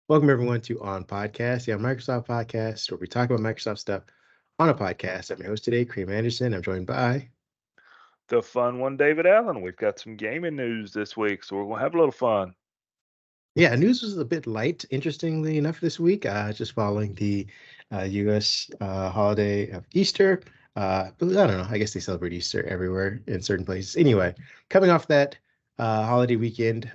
Welcome everyone to OnPodcast, the Microsoft podcast, where we talk about Microsoft stuff on a podcast. I'm your host today, Kareem Anderson. I'm joined by The fun one, David Allen. We've got some gaming news this week, so we're gonna have a little fun. yeah. News was a bit light, interestingly enough, this week. Just following the U.S. Holiday of Easter. But I don't know. I guess they celebrate Easter everywhere in certain places. Anyway, coming off that holiday weekend,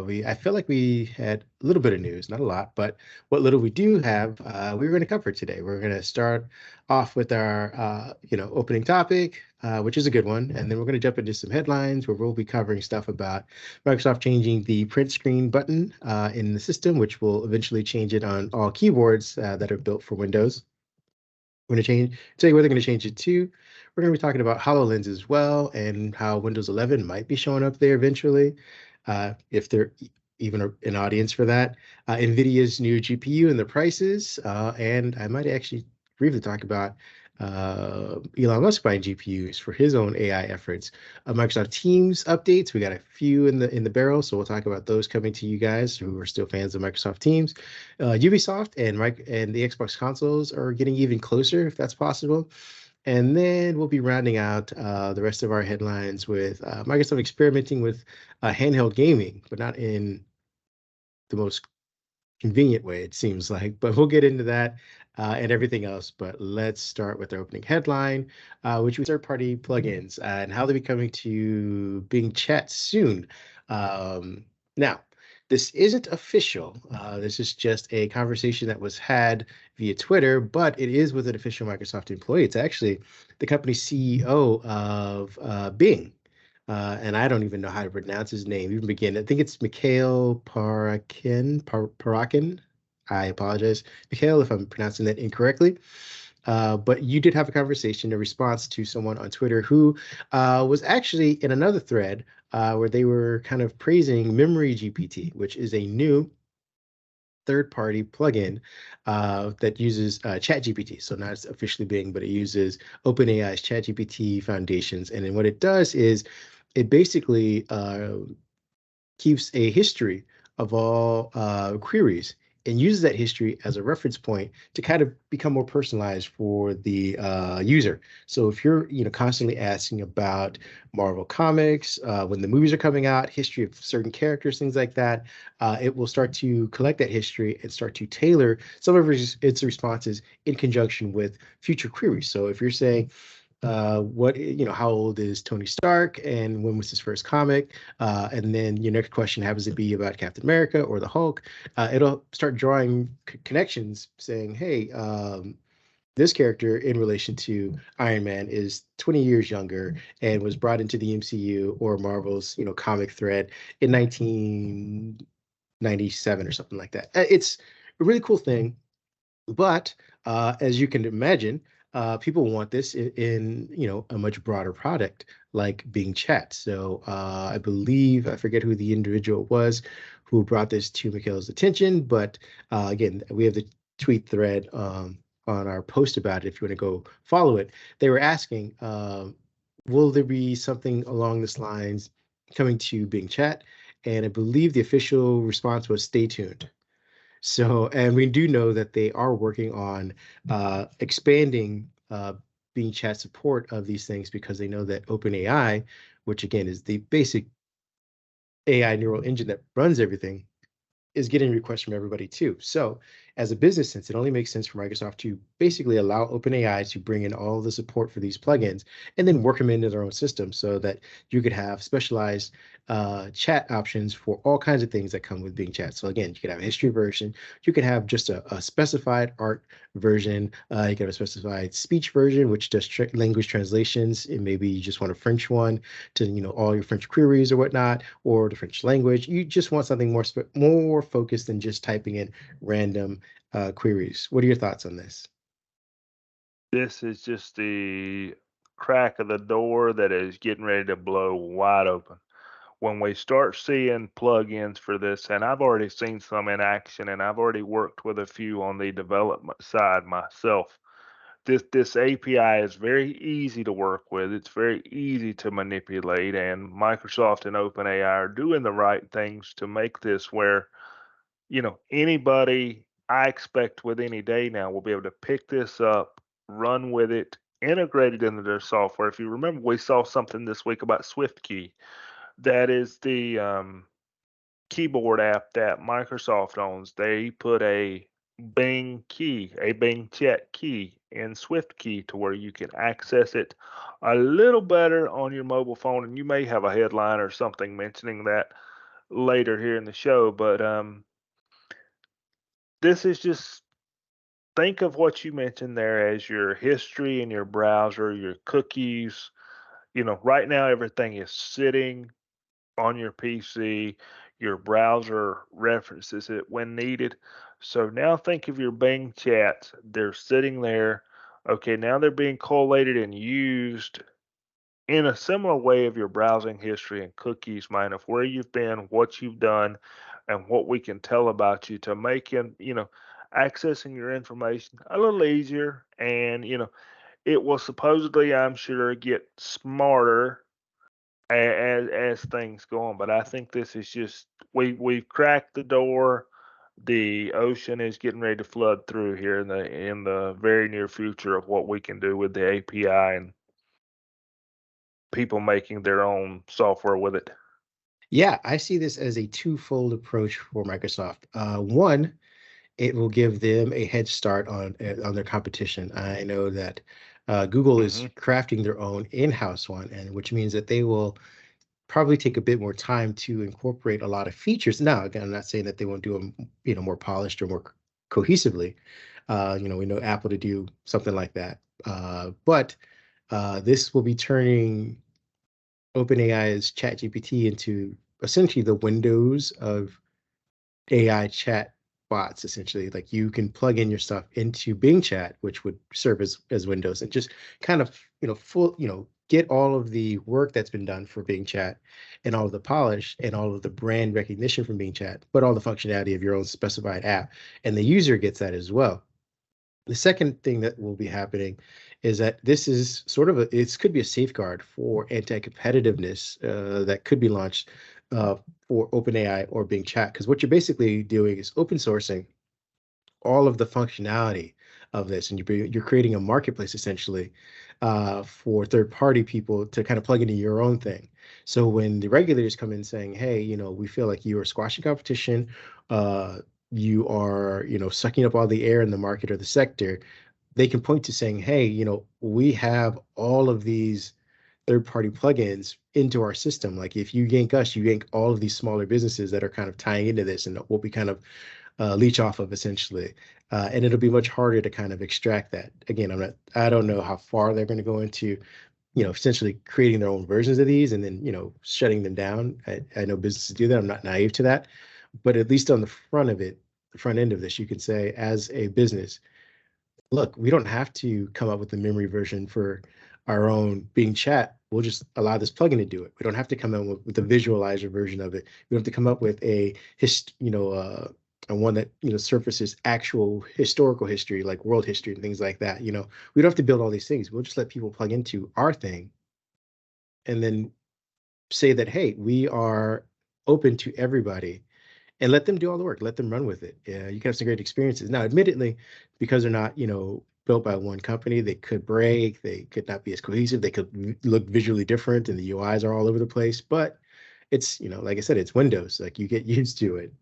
we I feel like we had a little bit of news, not a lot, but what little we do have, we're going to cover today. We're going to start off with our opening topic, which is a good one, and then we're going to jump into some headlines where we'll be covering stuff about Microsoft changing the print screen button in the system, which will eventually change it on all keyboards that are built for Windows. We're going to tell you where they're going to change it to. We're going to be talking about HoloLens as well and how Windows 11 might be showing up there eventually, if they're even an audience for that. NVIDIA's new GPU and the prices, and I might actually briefly talk about Elon Musk buying GPUs for his own AI efforts. Microsoft Teams updates, we got a few in the barrel, so we'll talk about those coming to you guys who are still fans of Microsoft Teams. Ubisoft and the Xbox consoles are getting even closer, if that's possible. And then we'll be rounding out the rest of our headlines with Microsoft experimenting with handheld gaming, but not in the most convenient way, it seems like. But we'll get into that and everything else. But let's start with our opening headline, which was third-party plugins and how they'll be coming to Bing Chat soon. Now, this isn't official. This is just a conversation that was had via Twitter, but it is with an official Microsoft employee. It's actually the company's CEO of Bing. And I don't even know how to pronounce his name, even begin. I think it's Mikhail Parakin. I apologize, Mikhail, if I'm pronouncing that incorrectly. But you did have a conversation, a response to someone on Twitter who was actually in another thread where they were kind of praising Memory GPT, which is a new third-party plugin that uses ChatGPT. So not officially Bing, but it uses OpenAI's ChatGPT foundations. And then what it does is it basically keeps a history of all queries and uses that history as a reference point to kind of become more personalized for the user. So if you're constantly asking about Marvel comics, when the movies are coming out, history of certain characters, things like that, it will start to collect that history and start to tailor some of its responses in conjunction with future queries. So if you're saying, how old is Tony Stark and when was his first comic? And then your next question happens to be about Captain America or the Hulk. It'll start drawing connections saying, hey, this character in relation to Iron Man is 20 years younger and was brought into the MCU or Marvel's, comic thread in 1997 or something like that. It's a really cool thing. But as you can imagine, people want this in a much broader product like Bing Chat. So I believe I forget who the individual was who brought this to Mikhail's attention, but again, we have the tweet thread on our post about it. If you want to go follow it, they were asking, will there be something along this lines coming to Bing Chat? And I believe the official response was stay tuned. So, and we do know that they are working on expanding Bing Chat support of these things because they know that OpenAI, which again is the basic AI neural engine that runs everything, is getting requests from everybody too. So, as a business sense, it only makes sense for Microsoft to basically allow OpenAI to bring in all the support for these plugins and then work them into their own system so that you could have specialized chat options for all kinds of things that come with Bing Chat. So, again, you could have a history version, you could have just a specified art version, you could have a specified speech version, which does language translations, and maybe you just want a French one to all your French queries or whatnot, or the French language. You just want something more focused than just typing in random queries. What are your thoughts on this? This is just the crack of the door that is getting ready to blow wide open. When we start seeing plugins for this, and I've already seen some in action, and I've already worked with a few on the development side myself. This API is very easy to work with. It's very easy to manipulate, and Microsoft and OpenAI are doing the right things to make this where Anybody I expect with any day now will be able to pick this up, run with it, integrate it into their software. If you remember, we saw something this week about SwiftKey. That is the keyboard app that Microsoft owns. They put a Bing chat key in SwiftKey to where you can access it a little better on your mobile phone. And you may have a headline or something mentioning that later here in the show. But this is just think of what you mentioned there as your history in your browser, your cookies. Right now everything is sitting on your PC. Your browser references it when needed. So now think of your Bing chats. They're sitting there. Okay, now they're being collated and used in a similar way of your browsing history and cookies, mind of where you've been, what you've done, and what we can tell about you to make accessing your information a little easier. And it will supposedly, I'm sure, get smarter as things go on. But I think this is just we've cracked the door. The ocean is getting ready to flood through here in the very near future of what we can do with the API and people making their own software with it. Yeah, I see this as a twofold approach for Microsoft. One, it will give them a head start on their competition. I know that Google is Hmm. crafting their own in-house one, and which means that they will probably take a bit more time to incorporate a lot of features. Now, again, I'm not saying that they won't do them, more polished or more cohesively. We know Apple to do something like that. But this will be turning OpenAI's ChatGPT into essentially the Windows of AI chat bots. Essentially, like you can plug in your stuff into Bing Chat, which would serve as Windows, and just kind of get all of the work that's been done for Bing Chat and all of the polish and all of the brand recognition from Bing Chat, but all the functionality of your own specified app, and the user gets that as well. The second thing that will be happening is that this is sort of it could be a safeguard for anti-competitiveness that could be launched uh, for OpenAI or Bing Chat. Because what you're basically doing is open sourcing all of the functionality of this, and you're creating a marketplace essentially for third-party people to kind of plug into your own thing. So when the regulators come in saying, "Hey, we feel like you are squashing competition, uh, you are, sucking up all the air in the market or the sector," they can point to saying, "Hey, we have all of these third-party plugins into our system. Like if you yank us, you yank all of these smaller businesses that are kind of tying into this, and what we kind of leech off of essentially. And it'll be much harder to kind of extract that. Again, I don't know how far they're going to go into, essentially creating their own versions of these and then, shutting them down. I know businesses do that. I'm not naive to that, but at least on the front of it, the front end of this, you can say as a business, look, we don't have to come up with the memory version for our own Bing chat. We'll just allow this plugin to do it. We don't have to come up with a visualizer version of it. We don't have to come up with a one that surfaces actual historical history, like world history and things like that. We don't have to build all these things. We'll just let people plug into our thing, and then say that, hey, we are open to everybody, and let them do all the work. Let them run with it. Yeah, you can have some great experiences. Now, admittedly, because they're not, built by one company, they could break. They could not be as cohesive. They could look visually different, and the UIs are all over the place. But it's, like I said, it's Windows. Like you get used to it.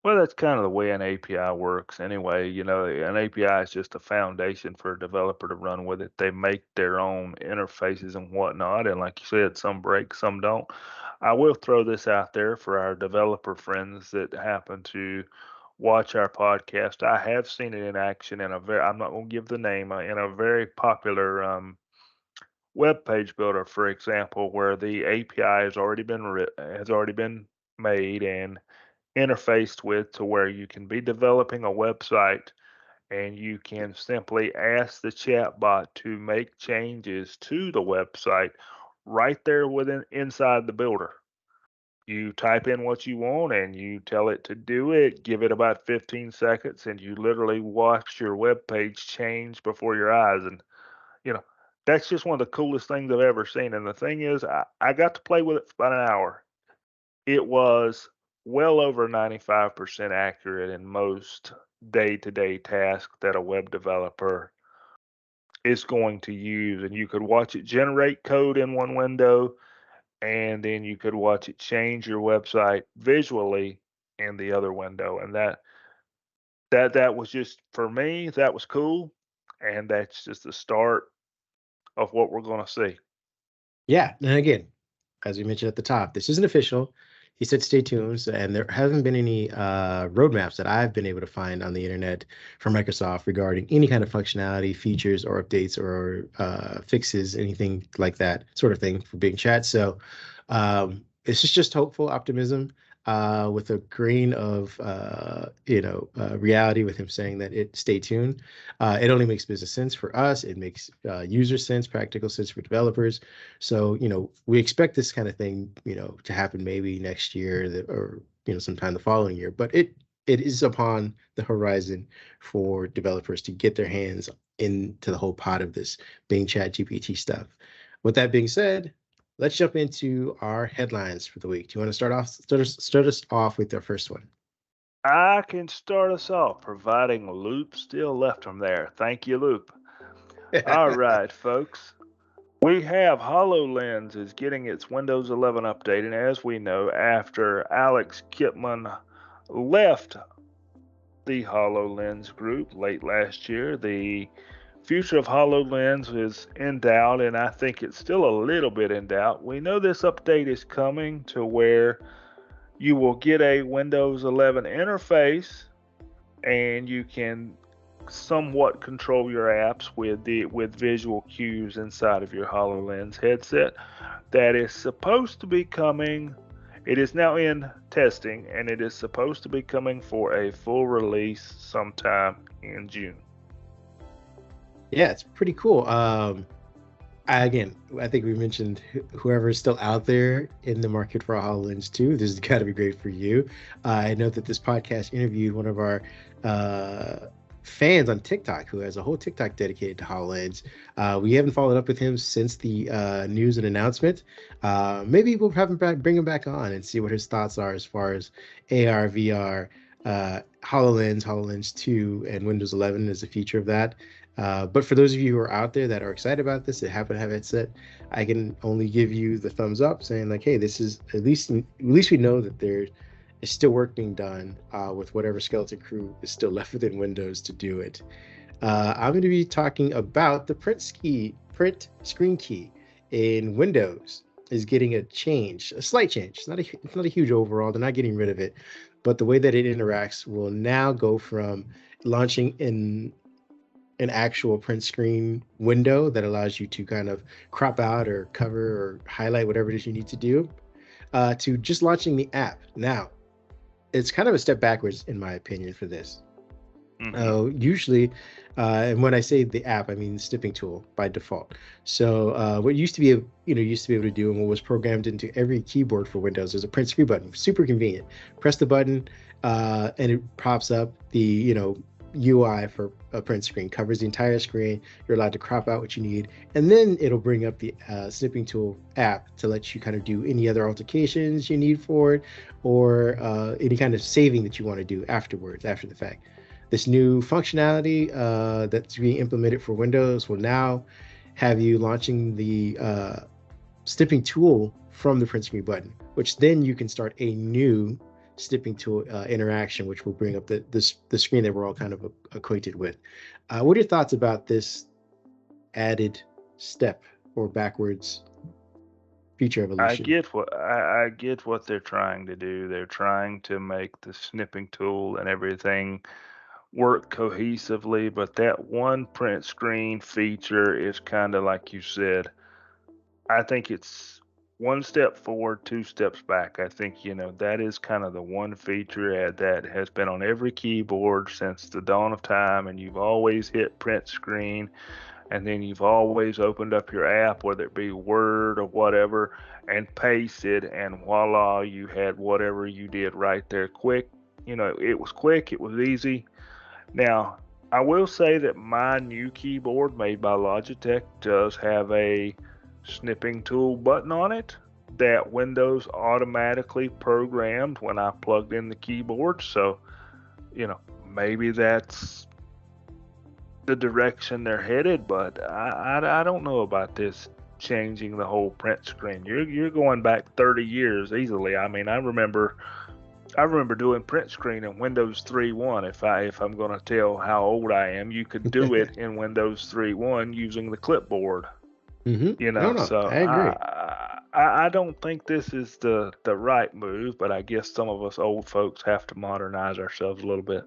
Well, that's kind of the way an API works anyway. An API is just a foundation for a developer to run with it. They make their own interfaces and whatnot. And like you said, some break, some don't. I will throw this out there for our developer friends that happen to watch our podcast. I have seen it in action in I'm not going to give the name, in a very popular web page builder, for example, where the API has already been made and interfaced with to where you can be developing a website and you can simply ask the chatbot to make changes to the website right there within inside the builder. You type in what you want and you tell it to do it, give it about 15 seconds, and you literally watch your web page change before your eyes. And, you know, that's just one of the coolest things I've ever seen. And the thing is, I got to play with it for about an hour. It was well over 95% accurate in most day-to-day tasks that a web developer is going to use. And you could watch it generate code in one window, and then you could watch it change your website visually in the other window. And that was just, for me, that was cool. And that's just the start of what we're going to see. Yeah, and again, as we mentioned at the top, this isn't official. He said stay tuned, and there haven't been any roadmaps that I've been able to find on the internet from Microsoft regarding any kind of functionality, features, or updates, or fixes, anything like that sort of thing for Bing Chat. So this is just hopeful optimism with a grain of reality with him saying that it stay tuned. It only makes business sense for us. It makes user sense, practical sense for developers. So, we expect this kind of thing, to happen maybe next year or, sometime the following year, but it is upon the horizon for developers to get their hands into the whole pot of this Bing Chat GPT stuff. With that being said, let's jump into our headlines for the week. Do you want to start us off with our first one? I can start us off, providing Loop still left from there. Thank you, Loop. All right, folks. We have HoloLens is getting its Windows 11 update, and as we know, after Alex Kipman left the HoloLens group late last year, the future of HoloLens is in doubt, and I think it's still a little bit in doubt. We know this update is coming to where you will get a Windows 11 interface, and you can somewhat control your apps with visual cues inside of your HoloLens headset. That is supposed to be coming. It is now in testing, and it is supposed to be coming for a full release sometime in June. Yeah, it's pretty cool. Again, I think we mentioned whoever's still out there in the market for a HoloLens 2, this has got to be great for you. I know that this podcast interviewed one of our fans on TikTok who has a whole TikTok dedicated to HoloLens. We haven't followed up with him since the news and announcement. Maybe we'll have him back, bring him back on and see what his thoughts are as far as AR, VR, HoloLens 2, and Windows 11 as a feature of that. But for those of you who are out there that are excited about this, that happen to have it set, I can only give you the thumbs up, saying like, hey, this is at least we know that there is still work being done with whatever skeleton crew is still left within Windows to do it. I'm going to be talking about the print screen key in Windows is getting a change, a slight change. It's not a huge overall. They're not getting rid of it, but the way that it interacts will now go from launching in an actual print screen window that allows you to kind of crop out or cover or highlight whatever it is you need to do, to just launching the app. Now, it's kind of a step backwards, in my opinion, for this. Usually, and when I say the app, I mean the snipping tool by default. So what used to be, used to be able to do, and what was programmed into every keyboard for Windows is a print screen button. Super convenient. Press the button, and it pops up the, UI for a print screen, covers the entire screen. You're allowed to crop out what you need, and then it'll bring up the snipping tool app to let you kind of do any other altercations you need for it, or any kind of saving that you want to do afterwards, after the fact. This new functionality that's being implemented for Windows will now have you launching the snipping tool from the print screen button, which then you can start a new snipping tool interaction, which will bring up the screen that we're all kind of acquainted with. What are your thoughts about this added step or backwards feature evolution? I get what they're trying to do. They're trying to make the snipping tool and everything work cohesively, but that one print screen feature is kind of like you said. I think it's one step forward, two steps back. I think, that is kind of the one feature that has been on every keyboard since the dawn of time, and you've always hit print screen, and then you've always opened up your app, whether it be Word or whatever, and pasted, and voila, you had whatever you did right there quick. It was quick, it was easy. Now, I will say that my new keyboard made by Logitech does have a snipping tool button on it, that Windows automatically programmed when I plugged in the keyboard. So, maybe that's the direction they're headed, but I don't know about this changing the whole print screen. You're going back 30 years easily. I mean, I remember doing print screen in Windows 3.1. If I'm going to tell how old I am, you could do it in Windows 3.1 using the clipboard. No, So I agree. I don't think this is the right move, but I guess some of us old folks have to modernize ourselves a little bit.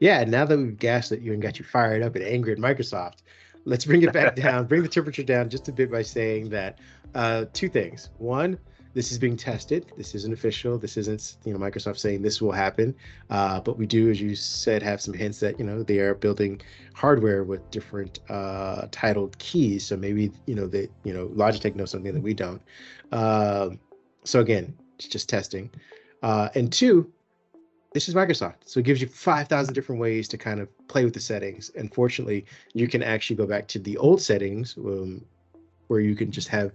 Yeah, now that we've gassed at you and got you fired up and angry at Microsoft, let's bring it back down, bring the temperature down just a bit by saying that two things. One, this is being tested. This isn't official. This isn't, Microsoft saying this will happen. But we do, as you said, have some hints that, they are building hardware with different titled keys. So maybe, Logitech knows something that we don't. So again, it's just testing. And two, this is Microsoft. So it gives you 5,000 different ways to kind of play with the settings. And fortunately, you can actually go back to the old settings where you can just have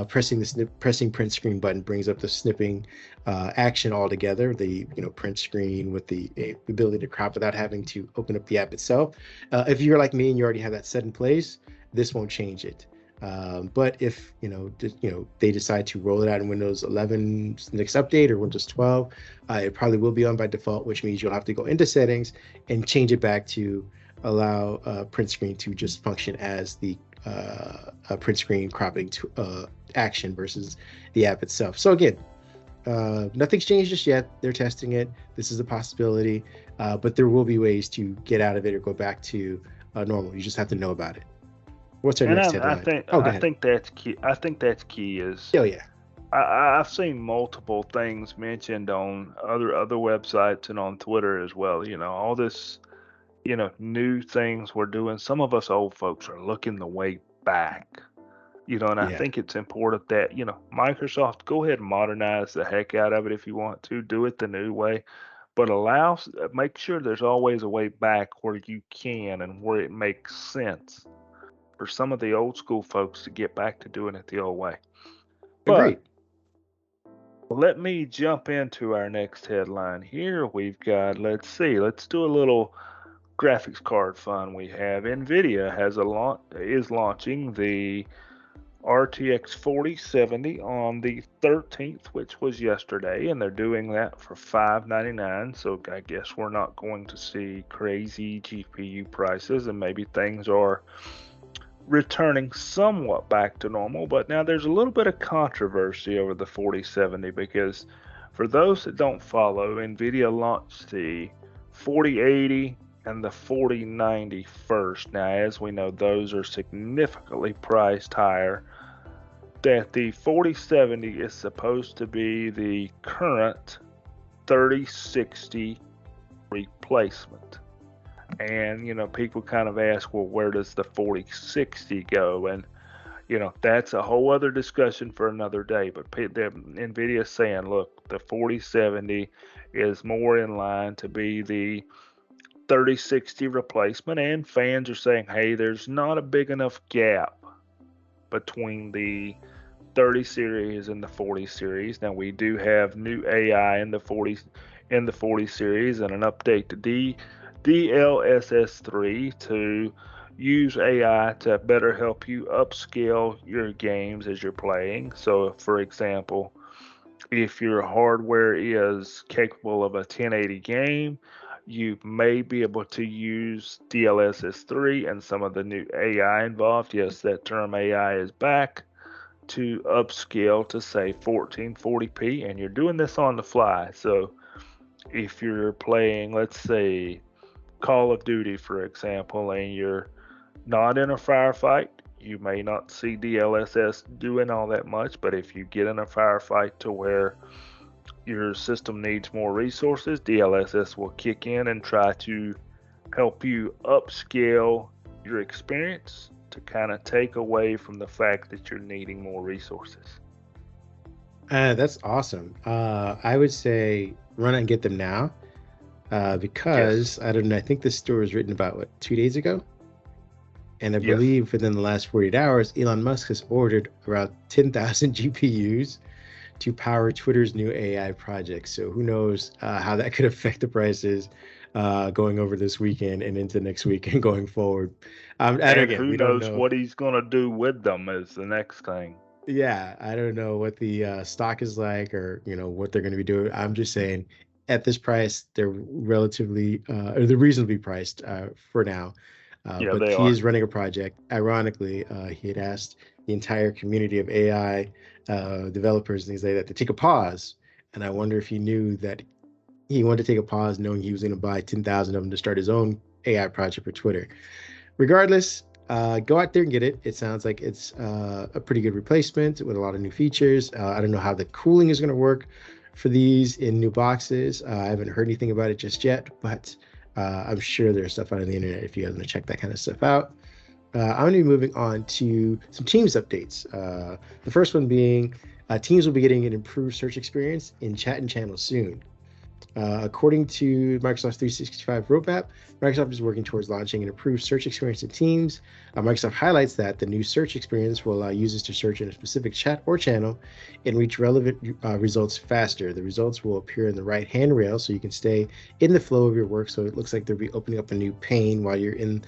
pressing print screen button brings up the snipping action altogether. The print screen with the ability to crop without having to open up the app itself. If you're like me and you already have that set in place, this won't change it. But if they decide to roll it out in Windows 11 next update or Windows 12, it probably will be on by default, which means you'll have to go into settings and change it back to allow print screen to just function as the print screen cropping action versus the app itself. So again, nothing's changed just yet. They're testing it. This is a possibility, but there will be ways to get out of it or go back to normal. You just have to know about it. What's our next headline? I think that's key. I think that's key. Oh yeah. I've seen multiple things mentioned on other websites and on Twitter as well. All this, new things we're doing. Some of us old folks are looking the way back. And I think it's important that, Microsoft, go ahead and modernize the heck out of it if you want to. Do it the new way, but make sure there's always a way back where you can and where it makes sense for some of the old school folks to get back to doing it the old way. Agreed. But let me jump into our next headline here. We've got, let's do a little graphics card fun. We have NVIDIA is launching the RTX 4070 on the 13th, which was yesterday, and they're doing that for $599. So I guess we're not going to see crazy GPU prices, and maybe things are returning somewhat back to normal. But now there's a little bit of controversy over the 4070 because for those that don't follow, NVIDIA launched the 4080 and the 4090 first. Now, as we know, those are significantly priced higher. That the 4070 is supposed to be the current 3060 replacement. And, people kind of ask, well, where does the 4060 go? And, that's a whole other discussion for another day. But NVIDIA is saying, look, the 4070 is more in line to be the 3060 replacement. And fans are saying, hey, there's not a big enough gap between the 30 series and the 40 series. Now, we do have new AI in the 40 series and an update to DLSS3 to use AI to better help you upscale your games as you're playing. So, for example, if your hardware is capable of a 1080 game, you may be able to use DLSS3 and some of the new AI involved. Yes, that term AI is back to upscale to say 1440p, and you're doing this on the fly. So if you're playing, let's say, Call of Duty, for example, and you're not in a firefight, you may not see DLSS doing all that much, but if you get in a firefight to where your system needs more resources, DLSS will kick in and try to help you upscale your experience to kind of take away from the fact that you're needing more resources. That's awesome. I would say run and get them now because yes. I don't know. I think this story was written about 2 days ago. And I Yes. believe within the last 48 hours, Elon Musk has ordered around 10,000 GPUs to power Twitter's new AI project. So who knows how that could affect the prices going over this weekend and into next week and going forward. And And again, who we don't knows know. what he's going to do with them is the next thing. Yeah, I don't know what the stock is like or what they're going to be doing. I'm just saying at this price, they're relatively or they're reasonably priced for now. Yeah, But they he are. is running a project. Ironically, he had asked the entire community of AI developers and things like that to take a pause. And I wonder if he knew that he wanted to take a pause, knowing he was going to buy 10,000 of them to start his own AI project for Twitter. Regardless, go out there and get it. It sounds like it's a pretty good replacement with a lot of new features. I don't know how the cooling is going to work for these in new boxes. I haven't heard anything about it just yet, but I'm sure there's stuff out on the internet if you guys want to check that kind of stuff out. I'm going to be moving on to some Teams updates. The first one being Teams will be getting an improved search experience in chat and channels soon. According to Microsoft's 365 roadmap, Microsoft is working towards launching an improved search experience in Teams. Microsoft highlights that the new search experience will allow users to search in a specific chat or channel and reach relevant results faster. The results will appear in the right handrail so you can stay in the flow of your work. So it looks like they'll be opening up a new pane while you're in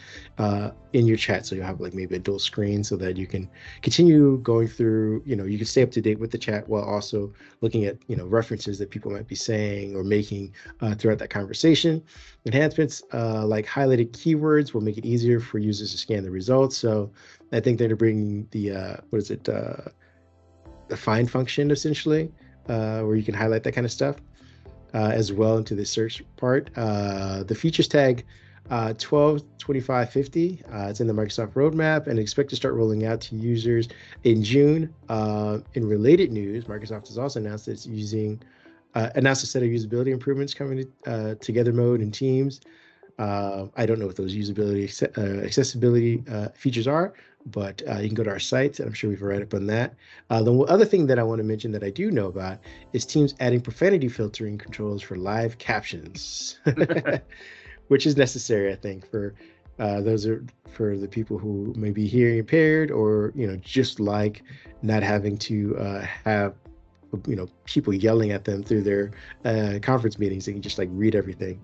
your chat. So you'll have like maybe a dual screen so that you can continue going through, you can stay up to date with the chat while also looking at, references that people might be saying or making throughout that conversation. Enhancements like highlighted keywords will make it easier for users to scan the results. So I think they're bringing the the find function essentially, where you can highlight that kind of stuff as well into the search part. The features tag 12.25.50. It's in the Microsoft roadmap and expect to start rolling out to users in June. In related news, Microsoft has also announced that it's announced a set of usability improvements coming to Together mode and Teams. I don't know what those usability accessibility features are, but you can go to our site, and I'm sure we've read up on that. The other thing that I want to mention that I do know about is Teams adding profanity filtering controls for live captions, which is necessary, I think, for those are for the people who may be hearing impaired or just like not having to have people yelling at them through their conference meetings. They can just like read everything.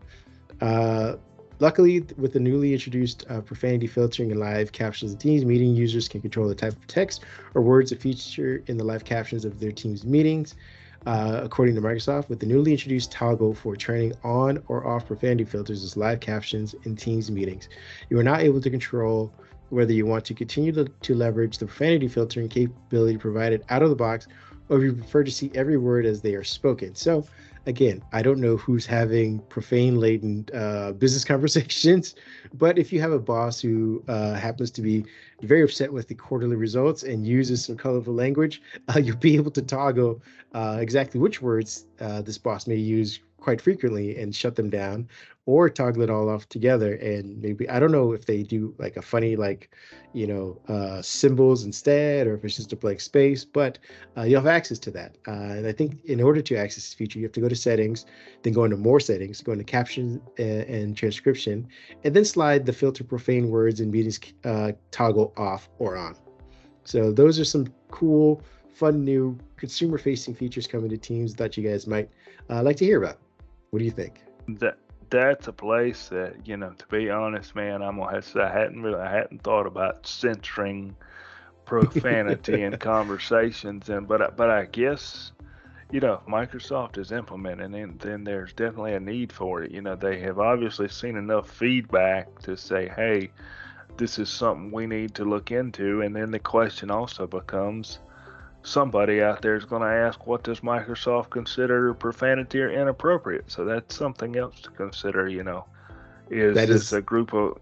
Uh, Luckily, with the newly introduced profanity filtering and live captions in Teams meeting, users can control the type of text or words that feature in the live captions of their Teams meetings. According to Microsoft, with the newly introduced toggle for turning on or off profanity filters as live captions in Teams meetings, you are now able to control whether you want to continue to leverage the profanity filtering capability provided out of the box, or if you prefer to see every word as they are spoken. So, again, I don't know who's having profane laden business conversations, but if you have a boss who happens to be very upset with the quarterly results and uses some colorful language, you'll be able to toggle exactly which words this boss may use quite frequently and shut them down, or toggle it all off together. And maybe, I don't know if they do like a funny like symbols instead, or if it's just a blank space, but you'll have access to that. And I think in order to access this feature, you have to go to settings, then go into more settings, go into caption and transcription, and then slide the filter profane words and meetings toggle off or on. So those are some cool, fun new consumer-facing features coming to Teams that you guys might like to hear about. What do you think? That that's a place that, to be honest, man, I'm gonna have to say I hadn't thought about censoring profanity in conversations, and but I guess if Microsoft is implementing it, then there's definitely a need for it. They have obviously seen enough feedback to say, hey, this is something we need to look into, and then the question also becomes, somebody out there is going to ask, what does Microsoft consider profanity or inappropriate? So that's something else to consider. Is That this is a group of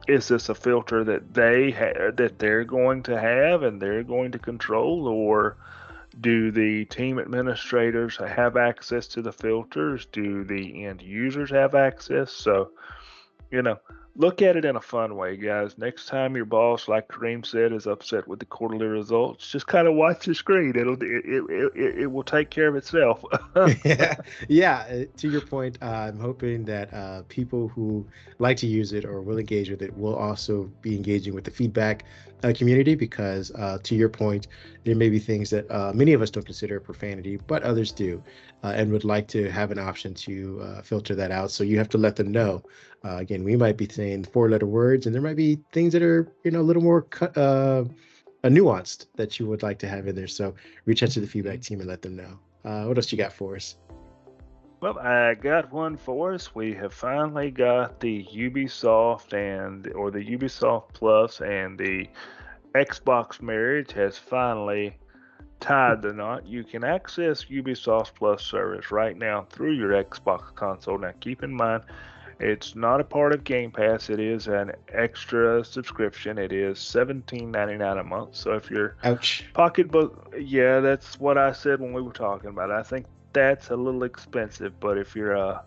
is this a filter that they're going to have and they're going to control, or do the team administrators have access to the filters? Do the end users have access? So, you know, look at it in a fun way, guys. Next time your boss, like Kareem said, is upset with the quarterly results, just kind of watch the screen. It will take care of itself. Yeah, yeah. To your point, I'm hoping that people who like to use it or will engage with it will also be engaging with the feedback community because, to your point, there may be things that many of us don't consider profanity, but others do, and would like to have an option to filter that out. So you have to let them know. Again, we might be saying four-letter words, and there might be things that are, a little more nuanced that you would like to have in there. So reach out to the feedback team and let them know. What else you got for us? Well, I got one for us. We have finally got the Ubisoft or the Ubisoft Plus and the Xbox marriage has finally tied the knot. You can access Ubisoft Plus service right now through your Xbox console. Now, keep in mind, it's not a part of Game Pass. It is an extra subscription. It is $17.99 a month. So if your Ouch. pocketbook, yeah, that's what I said when we were talking about it. I think that's a little expensive, but if you're a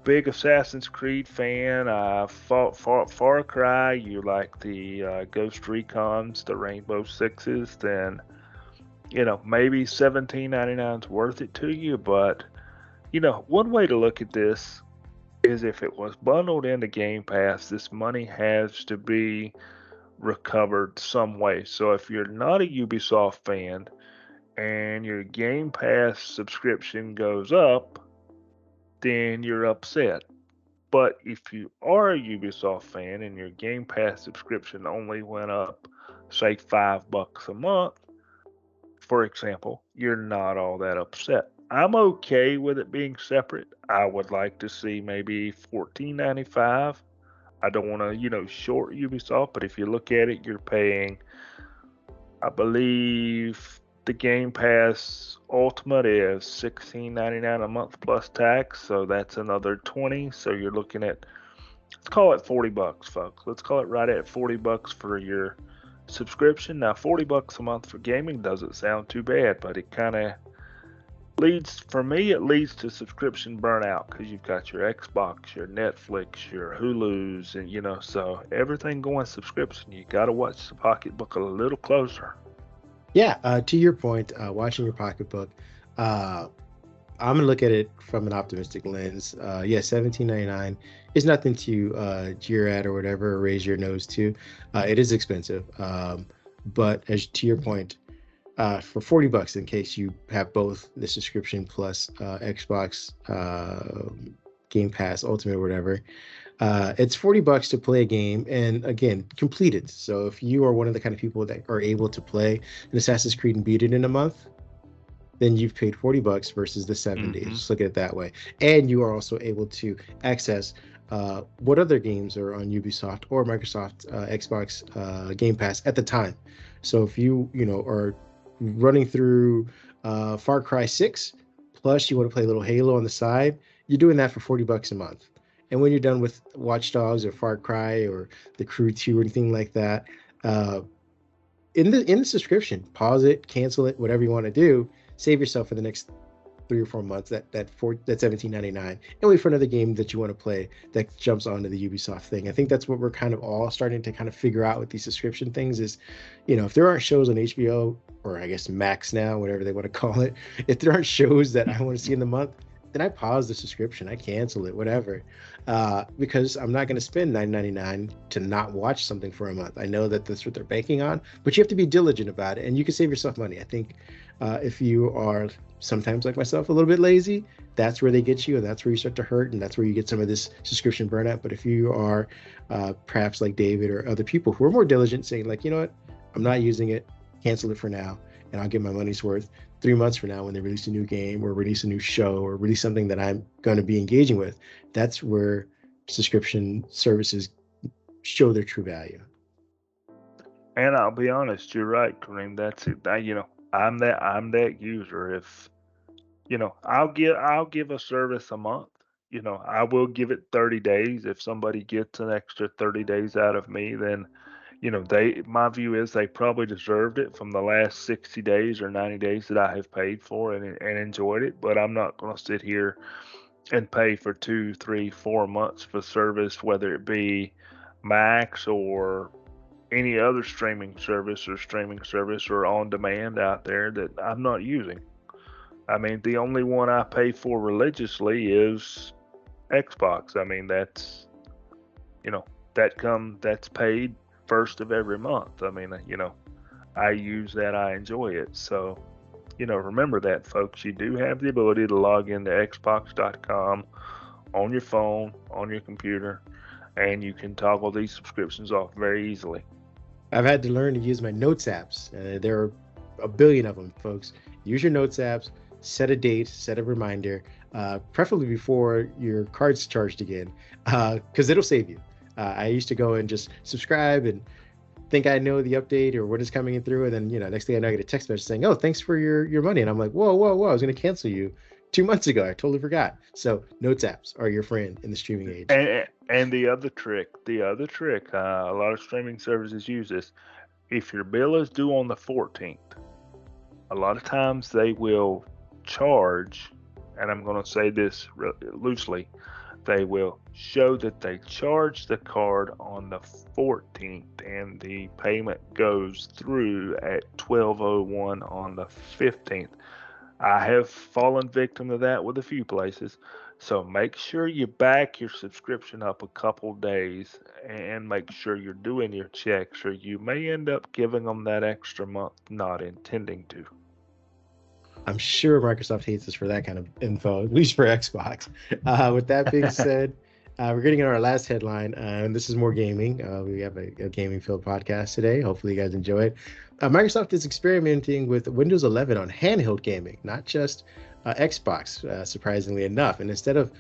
big Assassin's Creed fan, Far Cry, you like the Ghost Recons, the Rainbow Sixes, then maybe $17.99 is worth it to you. But one way to look at this is if it was bundled into Game Pass, this money has to be recovered some way. So if you're not a Ubisoft fan and your Game Pass subscription goes up, then you're upset. But if you are a Ubisoft fan and your Game Pass subscription only went up, say $5 a month, for example, you're not all that upset. I'm okay with it being separate. I would like to see maybe $14.95. I don't want to, short Ubisoft, but if you look at it, you're paying, I believe, the Game Pass Ultimate is $16.99 a month plus tax, so that's another 20. So you're looking at, let's call it $40, folks. Let's call it right at $40 for your subscription. Now, $40 a month for gaming doesn't sound too bad, but it kind of it leads to subscription burnout because you've got your Xbox, your Netflix, your Hulu's, and so everything going subscription. You got to watch the pocketbook a little closer. Yeah, to your point, watching your pocketbook, uh, I'm gonna look at it from an optimistic lens. Yeah, 17.99 is nothing to jeer at or whatever, or raise your nose to. It is expensive, but as to your point, for $40, in case you have both the subscription plus Xbox Game Pass Ultimate or whatever, it's $40 to play a game and again complete it. So if you are one of the kind of people that are able to play an Assassin's Creed and beat it in a month, then you've paid $40 versus the 70. Mm-hmm. Just look at it that way. And you are also able to access what other games are on Ubisoft or Microsoft Xbox Game Pass at the time. So if are running through Far Cry 6, plus you want to play a little Halo on the side, you're doing that for $40 a month. And when you're done with Watch Dogs or Far Cry or The Crew 2 or anything like that, uh, in the subscription, pause it, cancel it, whatever you want to do, save yourself for the next 3 or 4 months that 17.99 and wait for another game that you want to play that jumps onto the Ubisoft thing. I think that's what we're kind of all starting to kind of figure out with these subscription things is, if there aren't shows on HBO or I guess Max now, whatever they want to call it, if there aren't shows that I want to see in the month, then I pause the subscription, I cancel it, whatever, because I'm not going to spend $9.99 to not watch something for a month. I know that that's what they're banking on, but you have to be diligent about it, and you can save yourself money. I think if you are sometimes like myself a little bit lazy, that's where they get you, and that's where you start to hurt, and that's where you get some of this subscription burnout. But if you are perhaps like David or other people who are more diligent, saying like, you know what, I'm not using it, cancel it for now, and I'll get my money's worth 3 months from now when they release a new game or release a new show or release something that I'm going to be engaging with, that's where subscription services show their true value. And I'll be honest, you're right, Kareem. That's it. I'm that user. If I'll give a service a month. I will give it 30 days. If somebody gets an extra 30 days out of me, then my view is they probably deserved it from the last 60 days or 90 days that I have paid for and enjoyed it. But I'm not going to sit here and pay for 2, 3, 4 months for service, whether it be Max or any other streaming service or on demand out there that I'm not using. I mean, the only one I pay for religiously is Xbox. I mean, you know, that's paid first of every month. I mean, I use that, I enjoy it. So, remember that, folks. You do have the ability to log into Xbox.com on your phone, on your computer, and you can toggle these subscriptions off very easily. I've had to learn to use my notes apps. There are a billion of them, folks. Use your notes apps, set a date, set a reminder, preferably before your card's charged again, because it'll save you. I used to go and just subscribe and think I know the update or when it's coming in through, and then next thing I know, I get a text message saying, "Oh, thanks for your money," and I'm like, "Whoa, whoa, whoa! I was going to cancel you 2 months ago. I totally forgot." So notes apps are your friend in the streaming age. And the other trick, a lot of streaming services use this. If your bill is due on the 14th, a lot of times they will charge, and I'm going to say this loosely, they will show that they charge the card on the 14th and the payment goes through at 12:01 on the 15th. I have fallen victim to that with a few places. So make sure you back your subscription up a couple days and make sure you're doing your checks, or you may end up giving them that extra month not intending to. I'm sure Microsoft hates us for that kind of info, at least for Xbox. With that being said, we're getting in our last headline, and this is more gaming. We have a gaming-filled podcast today. Hopefully, you guys enjoy it. Microsoft is experimenting with Windows 11 on handheld gaming, not just Xbox, surprisingly enough. And instead of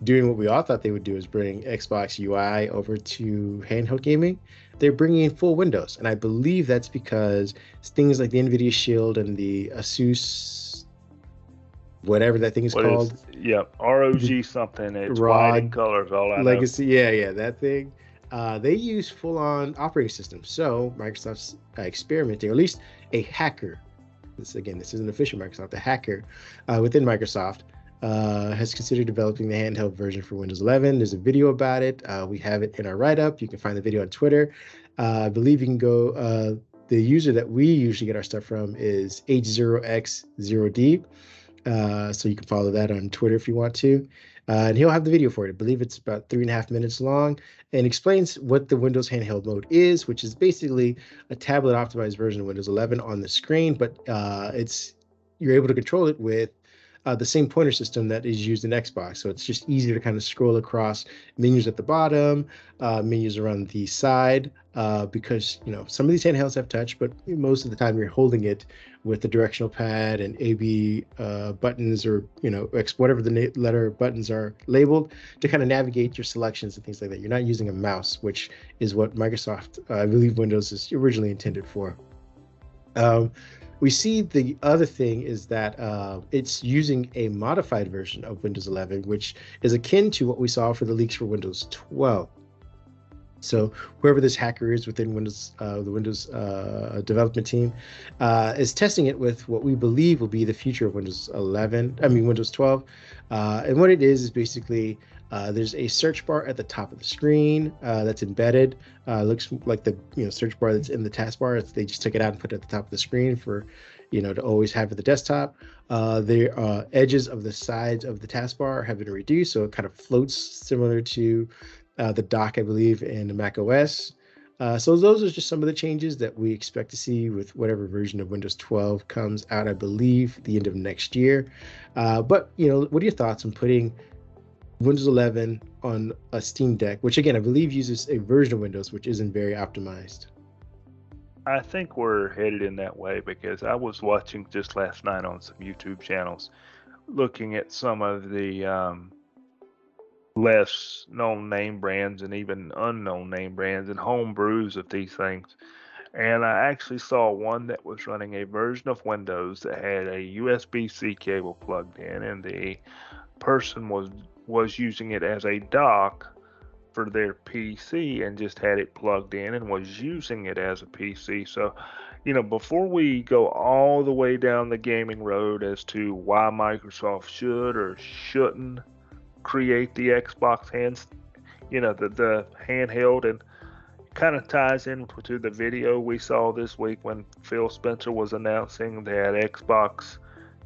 doing what we all thought they would do, is bring Xbox UI over to handheld gaming, they're bringing in full Windows. And I believe that's because things like the NVIDIA Shield and the Asus, whatever that thing is What called, is, yeah, ROG the something. It's white in ROG color is all I know. Legacy, yeah, that thing. They use full-on operating systems. So Microsoft's experimenting, or at least a hacker. This isn't official Microsoft. A hacker within Microsoft has considered developing the handheld version for Windows 11. There's a video about it. We have it in our write-up. You can find the video on Twitter. I believe you can go. The user that we usually get our stuff from is H0X0D. So you can follow that on Twitter if you want to. And he'll have the video for it. I believe it's about 3.5 minutes long and explains what the Windows handheld mode is, which is basically a tablet optimized version of Windows 11 on the screen, but you're able to control it with the same pointer system that is used in Xbox. So it's just easier to kind of scroll across menus at the bottom, menus around the side, because some of these handhelds have touch, but most of the time you're holding it with the directional pad and AB buttons, or X, whatever the letter buttons are labeled, to kind of navigate your selections and things like that. You're not using a mouse, which is what Microsoft, I believe, Windows is originally intended for. We see the other thing is that it's using a modified version of Windows 11, which is akin to what we saw for the leaks for Windows 12. So whoever this hacker is within Windows, the Windows development team, is testing it with what we believe will be the future of Windows 12. And what it is basically there's a search bar at the top of the screen that's embedded. Looks like the search bar that's in the taskbar. They just took it out and put it at the top of the screen for to always have at the desktop. The edges of the sides of the taskbar have been reduced, so it kind of floats similar to the dock, I believe, in Mac OS. So those are just some of the changes that we expect to see with whatever version of Windows 12 comes out, I believe, the end of next year. But what are your thoughts on putting Windows 11 on a Steam Deck, which again, I believe uses a version of Windows which isn't very optimized? I think we're headed in that way, because I was watching just last night on some YouTube channels, looking at some of the less known name brands and even unknown name brands and home brews of these things. And I actually saw one that was running a version of Windows that had a USB-C cable plugged in, and the person was using it as a dock for their PC and just had it plugged in and was using it as a PC. So, before we go all the way down the gaming road as to why Microsoft should or shouldn't create the Xbox hands, the handheld, and kind of ties into the video we saw this week when Phil Spencer was announcing that Xbox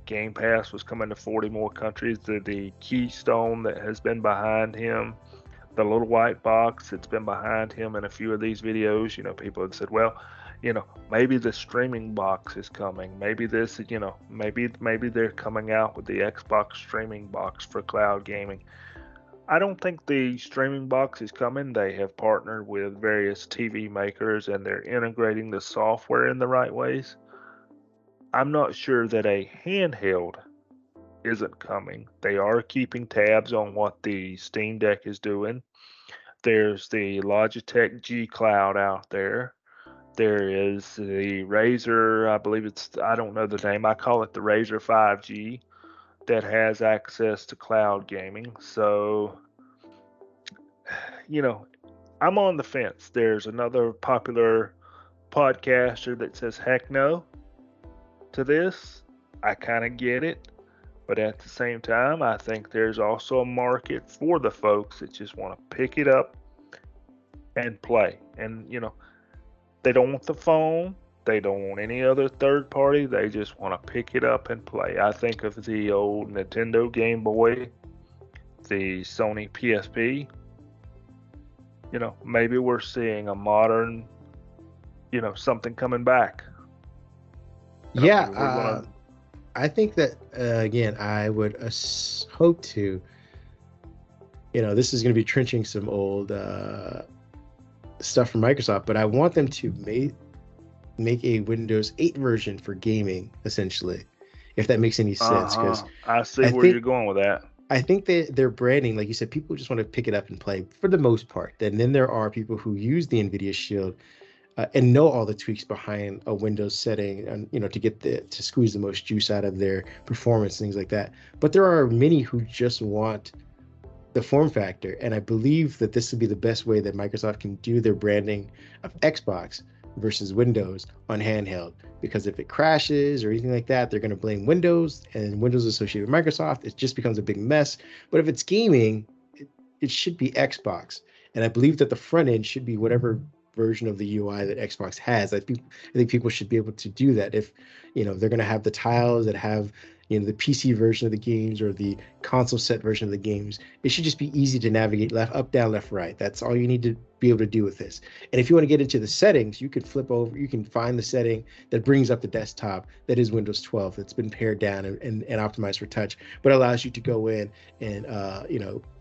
Game Pass was coming to 40 more countries. The keystone that has been behind him, the little white box that's been behind him in a few of these videos, people had said, well, maybe the streaming box is coming. Maybe this, maybe they're coming out with the Xbox streaming box for cloud gaming. I don't think the streaming box is coming. They have partnered with various TV makers and they're integrating the software in the right ways. I'm not sure that a handheld isn't coming. They are keeping tabs on what the Steam Deck is doing. There's the Logitech G Cloud out there. There is the Razer, I don't know the name, I call it the Razer 5G, that has access to cloud gaming. So, I'm on the fence. There's another popular podcaster that says heck no to this. I kind of get it. But at the same time, I think there's also a market for the folks that just want to pick it up and play. And, they don't want the phone. They don't want any other third party. They just want to pick it up and play. I think of the old Nintendo Game Boy, the Sony PSP. Maybe we're seeing a modern, something coming back. Yeah, I think that, again, I would hope to, this is going to be trenching some old stuff from Microsoft, but I want them to make a Windows 8 version for gaming, essentially, if that makes any sense. Because I see where you're going with that. I think their branding, like you said, people just want to pick it up and play for the most part. And then there are people who use the NVIDIA Shield and know all the tweaks behind a Windows setting, and to get to squeeze the most juice out of their performance, things like that. But there are many who just want the form factor, and I believe that this would be the best way that Microsoft can do their branding of Xbox versus Windows on handheld. Because if it crashes or anything like that, they're going to blame Windows, and Windows associated with Microsoft. It just becomes a big mess. But if it's gaming, it should be Xbox, and I believe that the front end should be whatever version of the UI that Xbox has. I think people should be able to do that. If they're going to have the tiles that have the PC version of the games or the console set version of the games, it should just be easy to navigate up, down, left, right. That's all you need to be able to do with this. And if you want to get into the settings, you can flip over, you can find the setting that brings up the desktop that is Windows 12 that's been pared down and optimized for touch, but allows you to go in and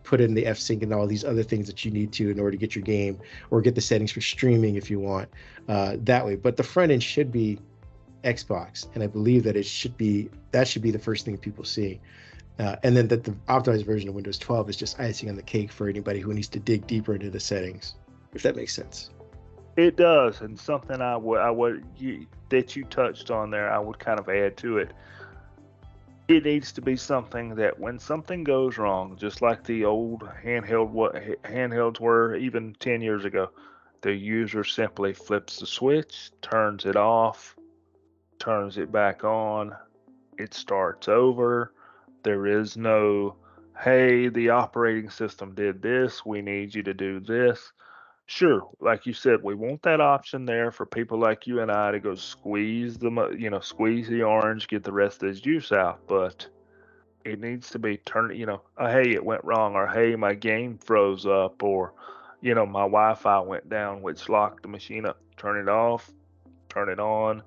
put in the F-Sync and all these other things that you need to in order to get your game, or get the settings for streaming if you want that way. But the front end should be Xbox, and I believe that should be the first thing people see. And then that the optimized version of Windows 12 is just icing on the cake for anybody who needs to dig deeper into the settings, if that makes sense. It does, and something that you touched on there, I would kind of add to it. It needs to be something that when something goes wrong, just like the old handhelds were even 10 years ago, the user simply flips the switch, turns it off, turns it back on, it starts over. There is no, hey, the operating system did this, we need you to do this. Sure, like you said, we want that option there for people like you and I to go squeeze the orange, get the rest of the juice out. But it needs to be turned, hey, it went wrong, or hey, my game froze up, or my Wi-Fi went down, which locked the machine up. Turn it off, turn it on,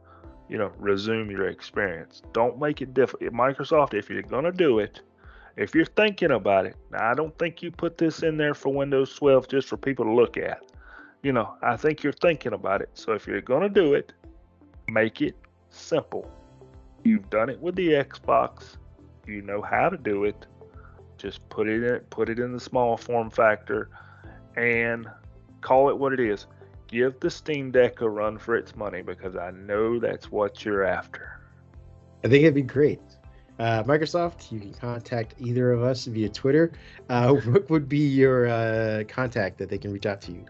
resume your experience. Don't make it difficult. Microsoft, if you're gonna do it, if you're thinking about it, now I don't think you put this in there for Windows 12 just for people to look at. I think you're thinking about it. So if you're gonna do it, make it simple. You've done it with the Xbox. You know how to do it. Just put it in the small form factor and call it what it is. Give the Steam Deck a run for its money, because I know that's what you're after. I think it'd be great. Microsoft, you can contact either of us via Twitter. What would be your contact that they can reach out to you?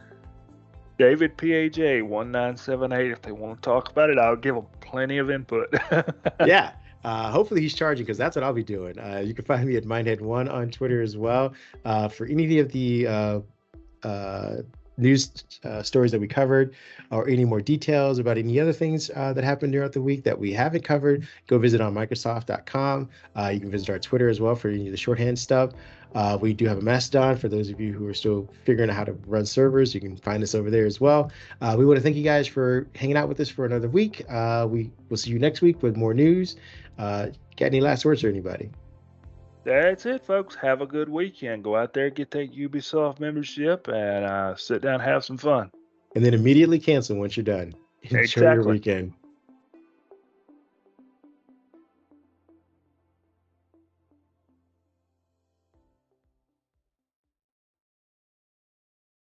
David PAJ 1978. If they want to talk about it, I'll give them plenty of input. Yeah. Hopefully he's charging because that's what I'll be doing. You can find me at Mindhead1 on Twitter as well. For any of the uh, news stories that we covered, or any more details about any other things that happened throughout the week that we haven't covered, go visit on Microsoft.com. You can visit our Twitter as well for any of the shorthand stuff. We do have a Mastodon for those of you who are still figuring out how to run servers. You can find us over there as well. We want to thank you guys for hanging out with us for another week. We will see you next week with more news. Got any last words for anybody? That's it, folks. Have a good weekend. Go out there, get that Ubisoft membership, and sit down and have some fun. And then immediately cancel once you're done. Enjoy your Exactly. weekend.